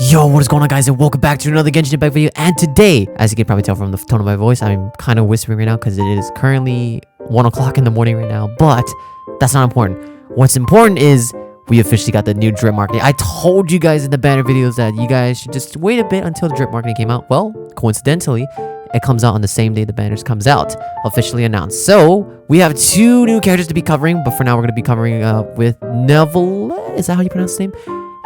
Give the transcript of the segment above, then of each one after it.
Yo, what is going on, guys, and welcome back to another Genshin Impact video. And today, as you can probably tell from the tone of my voice, I'm kind of whispering right now because it is currently 1 o'clock in the morning right now, but that's not important. What's important is we officially got the new drip marketing. I told you guys in the banner videos that you guys should just wait a bit until the drip marketing came out. Well, coincidentally, it comes out on the same day the banners comes out, officially announced. So we have 2 new characters to be covering, but for now we're going to be covering with Neuvillette. Is that how you pronounce his name?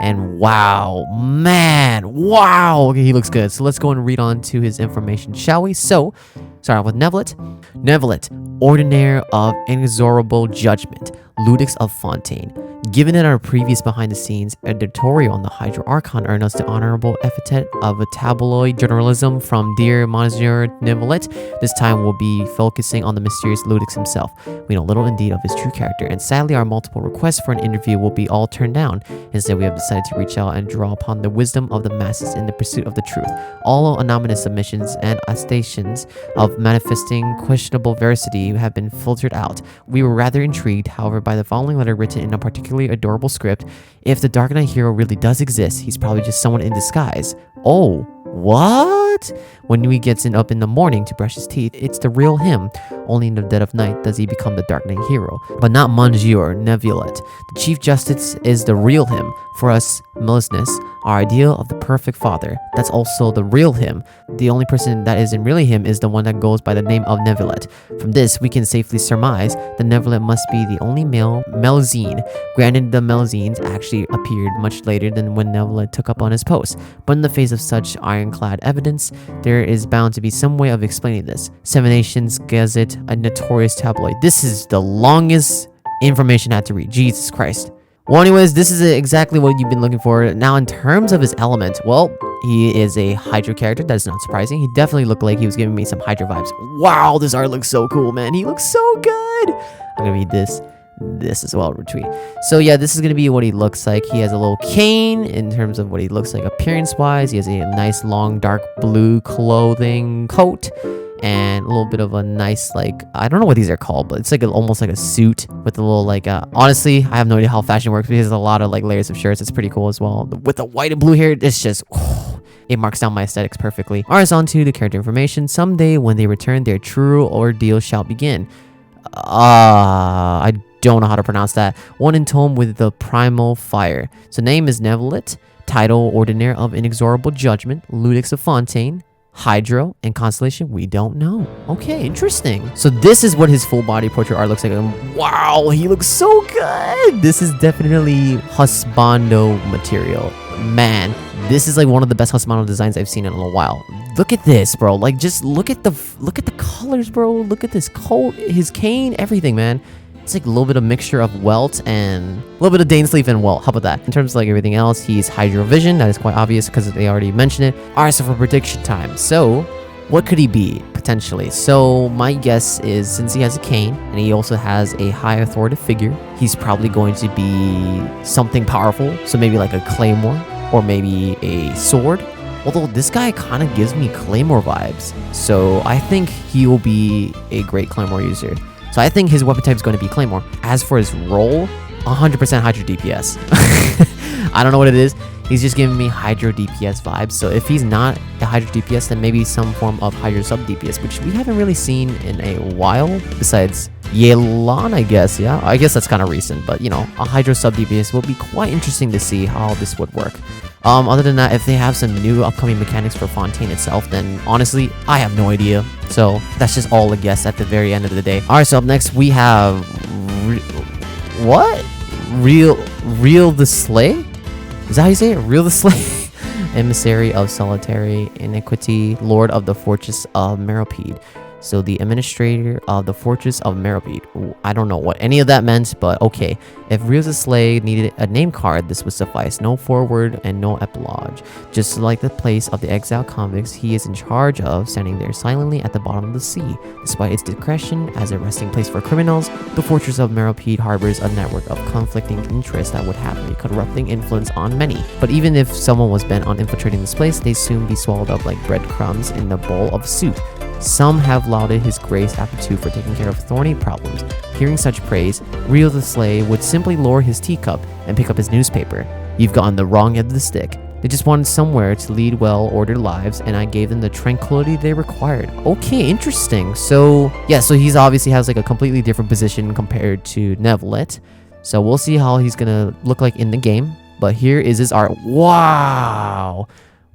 And wow, man, wow, okay, he looks good. So let's go and read on to his information, shall we? So, start off with Neuvillette. Neuvillette, Ordinaire of Inexorable Judgment, Ludix of Fontaine. Given in our previous behind-the-scenes editorial on the Hydro Archon earned us the honorable epithet of a tabloid journalism from Dear Monsieur Neuvillette, this time we'll be focusing on the mysterious Ludix himself. We know little indeed of his true character, and sadly our multiple requests for an interview will be all turned down. Instead, we have decided to reach out and draw upon the wisdom of the masses in the pursuit of the truth. All anonymous submissions and attestations of manifesting questionable veracity have been filtered out. We were rather intrigued, however, by the following letter written in a particularly adorable script. If the Dark Knight hero really does exist, he's probably just someone in disguise. Oh, what? When he gets up in the morning to brush his teeth, it's the real him. Only in the dead of night does he become the Dark Knight hero. But not Monsieur Neuvillette. The Chief Justice is the real him. For us, Melisnus, our ideal of the perfect father, that's also the real him. The only person that isn't really him is the one that goes by the name of Neuvillette. From this, we can safely surmise that Neuvillette must be the only male Melusine. Granted, the Melusines actually appeared much later than when Neuvillette took up on his post, but in the face of such ironclad evidence, there is bound to be some way of explaining this. Seven Nations Gazette, a notorious tabloid. This is the longest information I had to read. Jesus Christ. Well, anyways, this is exactly what you've been looking for. Now, in terms of his element, well, he is a Hydro character. That is not surprising. He definitely looked like he was giving me some Hydro vibes. Wow, this art looks so cool, man. He looks so good. I'm gonna read this as well, retweet. So yeah, this is gonna be what he looks like. He has a little cane in terms of what he looks like appearance wise. He has a nice long dark blue clothing coat and a little bit of a nice, like, I don't know what these are called, but it's like almost like a suit with a little, like, honestly, I have no idea how fashion works, because there's a lot of like layers of shirts. It's pretty cool as well. With the white and blue hair, it's just, it marks down my aesthetics perfectly. Alright, on to the character information. Someday when they return, their true ordeal shall begin. I don't know how to pronounce that. One in tone with the primal fire. So name is Neuvillette. Title, Ordinaire of Inexorable Judgment, Ludix of Fontaine. Hydro and constellation, we don't know. Okay, interesting. So this is what his full body portrait art looks like, and wow, he looks so good. This is definitely Husbando material. Man, this is like one of the best Husbando designs I've seen in a while. Look at this, bro. Like, just look at the colors, bro. Look at this coat, his cane, everything, man. It's like a little bit of mixture of welt and a little bit of Dainsleif and welt. How about that? In terms of like everything else, he's Hydro Vision. That is quite obvious because they already mentioned it. Alright, so for prediction time. So, what could he be, potentially? So, my guess is, since he has a cane, and he also has a high authoritative figure, he's probably going to be something powerful. So maybe like a claymore, or maybe a sword. Although this guy kind of gives me claymore vibes. So, I think he will be a great claymore user. So I think his weapon type is going to be Claymore. As for his role, 100% Hydro DPS. I don't know what it is. He's just giving me Hydro DPS vibes. So if he's not a Hydro DPS, then maybe some form of Hydro sub DPS, which we haven't really seen in a while. Besides Yelan, I guess. Yeah, I guess that's kind of recent. But, you know, a Hydro sub DPS will be quite interesting to see how this would work. Other than that, if they have some new upcoming mechanics for Fontaine itself, then honestly, I have no idea. So that's just all a guess at the very end of the day. Alright, so up next we have Wriothesley? Is that how you say it? Wriothesley? Emissary of Solitary Iniquity, Lord of the Fortress of Meropide. So the administrator of the Fortress of Meropide. I don't know what any of that meant, but okay. If Wriothesley needed a name card, this would suffice. No foreword and no epilogue. Just like the place of the exiled convicts, he is in charge of standing there silently at the bottom of the sea. Despite its discretion as a resting place for criminals, the Fortress of Meropide harbors a network of conflicting interests that would have a corrupting influence on many. But even if someone was bent on infiltrating this place, they'd soon be swallowed up like breadcrumbs in the bowl of soup. Some have lauded his grace aptitude for taking care of thorny problems. Hearing such praise, Wriothesley would simply lower his teacup and pick up his newspaper. You've gotten the wrong end of the stick. They just wanted somewhere to lead well-ordered lives, and I gave them the tranquility they required. Okay, interesting. So, yeah, so he's obviously has like a completely different position compared to Neuvillette. So we'll see how he's gonna look like in the game. But here is his art. Wow.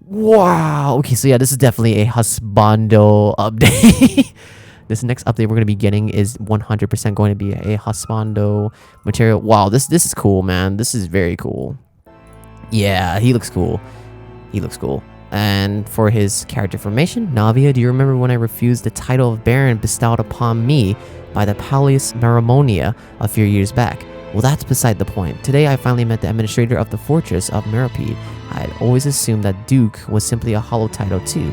Wow. Okay, so yeah, this is definitely a Husbando update. This next update we're going to be getting is 100% going to be a Husbando material. Wow, this is cool, man. This is very cool. Yeah, he looks cool. He looks cool. And for his character formation, Navia, do you remember when I refused the title of Baron bestowed upon me by the Palais Maramonia a few years back? Well, that's beside the point. Today, I finally met the administrator of the fortress of Meropide. I had always assumed that Duke was simply a hollow title too.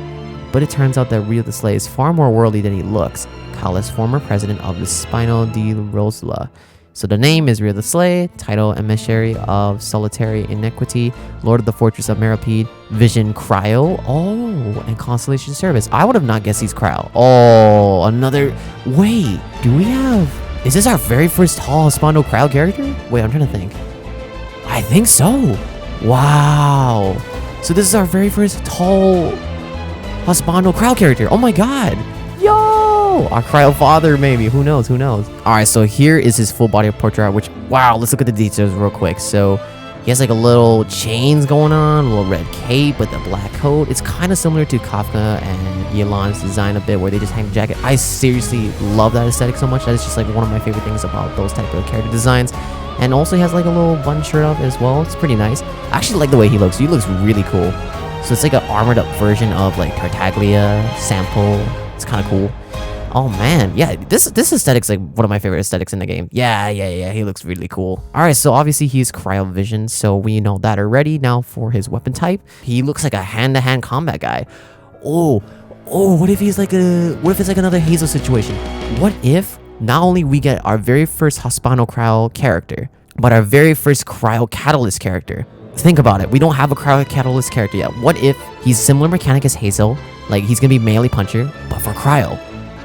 But it turns out that Wriothesley is far more worldly than he looks. Kala's former president of the Spino di Rosla. So the name is Wriothesley, title emissary of solitary iniquity, lord of the fortress of Meropide, vision cryo, oh, and constellation service. I would have not guessed he's cryo. Oh, another, wait, do we have, is this our very first tall Husbando cryo character? Wait, I'm trying to think. I think so. Wow. So this is our very first tall Husbando cryo character. Oh my god. Yo! Our cryo father, maybe. Who knows? Who knows? Alright, so here is his full body portrait, which, wow, let's look at the details real quick. So he has like a little chains going on, a little red cape with a black coat. It's kind of similar to Kafka and Yelan's design a bit, where they just hang the jacket. I seriously love that aesthetic so much. That is just like one of my favorite things about those type of character designs. And also he has like a little button shirt up as well. It's pretty nice. I actually like the way he looks. He looks really cool. So it's like an armored up version of like Tartaglia sample. It's kind of cool. Oh man, yeah, this aesthetic's like one of my favorite aesthetics in the game. Yeah, he looks really cool. All right, so obviously he's cryovision, so we know that already. Now for his weapon type, he looks like a hand-to-hand combat guy. Oh, what if he's like what if it's like another Hazel situation? What if not only we get our very first Husbando cryo character, but our very first cryo catalyst character? Think about it. We don't have a cryo catalyst character yet. What if he's similar mechanic as Hazel? Like he's gonna be melee puncher, but for cryo.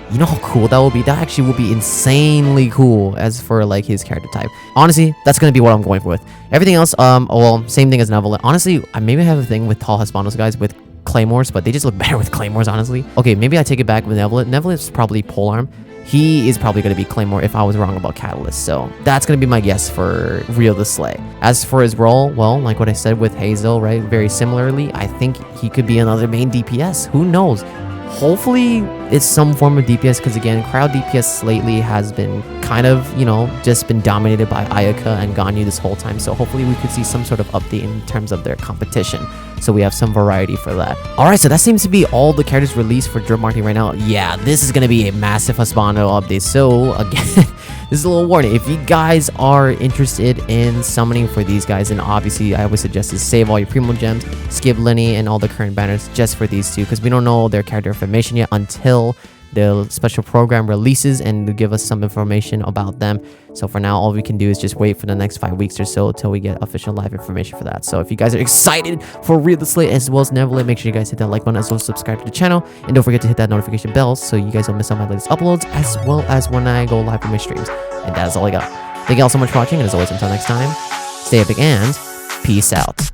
You know how cool that will be? That actually will be insanely cool as for like his character type. Honestly, that's gonna be what I'm going with. Everything else, well, same thing as Neuvillette. Honestly, I maybe have a thing with tall Husbandos guys with claymores, but they just look better with claymores, honestly. Okay, maybe I take it back with Neuvillette. Neuvillette's probably polearm. He is probably going to be Claymore if I was wrong about Catalyst. So that's going to be my guess for Wriothesley. As for his role, well, like what I said with Hazel, right? Very similarly, I think he could be another main DPS. Who knows? Hopefully it's some form of DPS, because again, crowd DPS lately has been kind of, you know, just been dominated by Ayaka and Ganyu this whole time. So hopefully we could see some sort of update in terms of their competition, so we have some variety for that. Alright, so that seems to be all the characters released for drip marketing right now. Yeah, this is gonna be a massive Husbando update. So again, this is a little warning. If you guys are interested in summoning for these guys, then obviously I would suggest to save all your Primo Gems, skip Lenny and all the current banners just for these two, because we don't know their character information yet until the special program releases and give us some information about them. So for now, all we can do is just wait for the next 5 weeks or so until we get official live information for that. So if you guys are excited for Wriothesley as well as Neuvillette, make sure you guys hit that like button as well as subscribe to the channel, and don't forget to hit that notification bell so you guys don't miss out my latest uploads, as well as when I go live for my streams. And that is all I got. Thank you all so much for watching, and as always, until next time, stay epic and peace out.